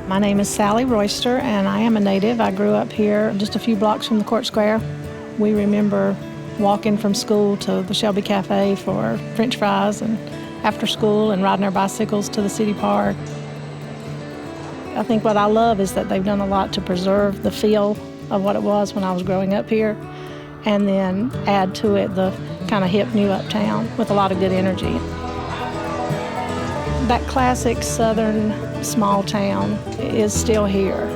My name is Sally Royster, and I am a native. I grew up here just a few blocks from the Court Square. We remember walking from school to the Shelby Cafe for French fries and after school and riding our bicycles to the city park. I think what I love is that they've done a lot to preserve the feel of what it was when I was growing up here, and then add to it the kind of hip new uptown with a lot of good energy. That classic southern small town is still here.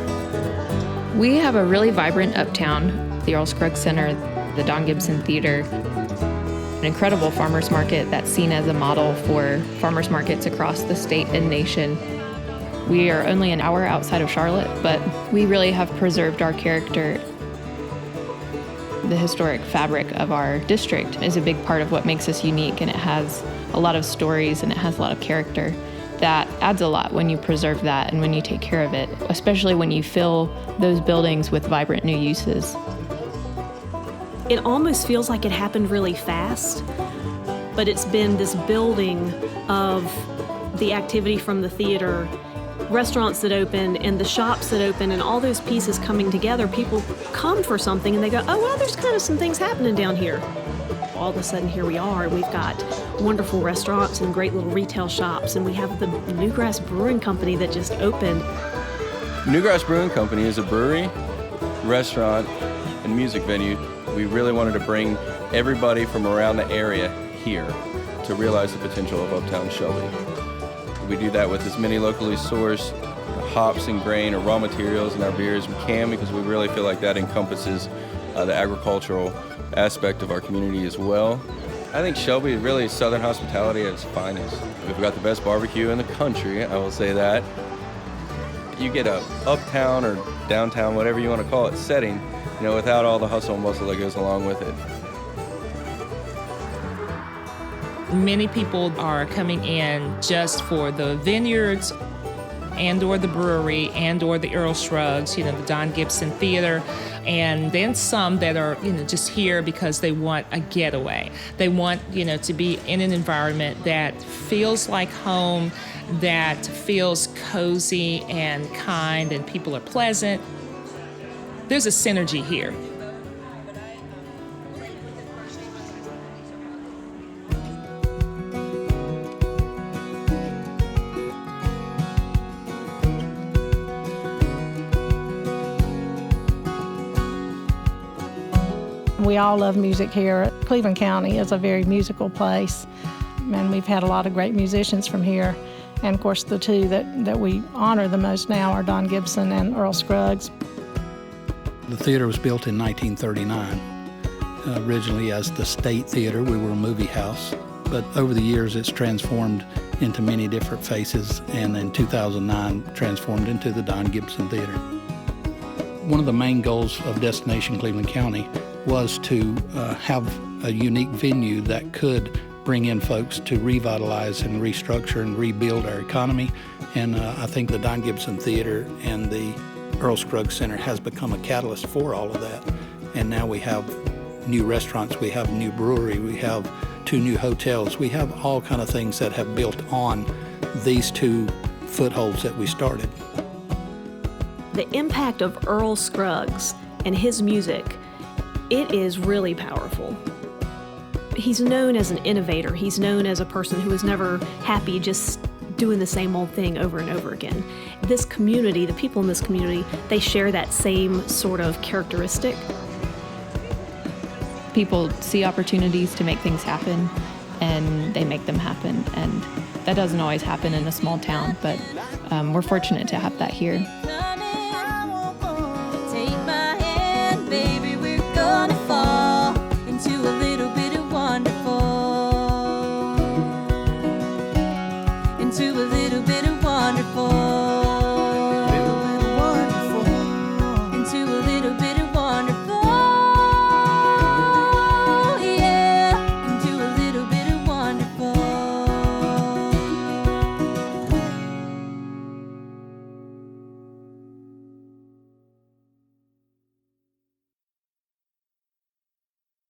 We have a really vibrant uptown, the Earl Scruggs Center, the Don Gibson Theater, an incredible farmers market that's seen as a model for farmers markets across the state and nation. We are only an hour outside of Charlotte, but we really have preserved our character. The historic fabric of our district is a big part of what makes us unique, and it has a lot of stories and it has a lot of character. That adds a lot when you preserve that and when you take care of it, especially when you fill those buildings with vibrant new uses. It almost feels like it happened really fast, but it's been this building of the activity from the theater, restaurants that open and the shops that open and all those pieces coming together. People come for something and they go, oh, well, there's kind of some things happening down here. All of a sudden, here we are. We've got wonderful restaurants and great little retail shops, and we have the Newgrass Brewing Company that just opened. Newgrass Brewing Company is a brewery, restaurant, and music venue. We really wanted to bring everybody from around the area here to realize the potential of Uptown Shelby. We do that with as many locally sourced hops and grain or raw materials in our beers we can, because we really feel like that encompasses the agricultural aspect of our community as well. I think Shelby is really Southern hospitality at its finest. We've got the best barbecue in the country, I will say that. You get a uptown or downtown, whatever you want to call it, setting, without all the hustle and bustle that goes along with it. Many people are coming in just for the vineyards and or the brewery and or the Earl Scruggs, the Don Gibson Theater, and then some that are, just here because they want a getaway. They want, to be in an environment that feels like home, that feels cozy and kind, and people are pleasant. There's a synergy here. We all love music here. Cleveland County is a very musical place, and we've had a lot of great musicians from here. And of course, the two that we honor the most now are Don Gibson and Earl Scruggs. The theater was built in 1939. Originally as the State Theater, we were a movie house, but over the years it's transformed into many different faces, and in 2009 transformed into the Don Gibson Theater. One of the main goals of Destination Cleveland County was to have a unique venue that could bring in folks to revitalize and restructure and rebuild our economy. And I think the Don Gibson Theater and the Earl Scruggs Center has become a catalyst for all of that. And now we have new restaurants, we have a new brewery, we have 2 new hotels, we have all kind of things that have built on these 2 footholds that we started. The impact of Earl Scruggs and his music, it is really powerful. He's known as an innovator. He's known as a person who is never happy just doing the same old thing over and over again. This community, the people in this community, they share that same sort of characteristic. People see opportunities to make things happen, and they make them happen. And that doesn't always happen in a small town, but we're fortunate to have that here. To a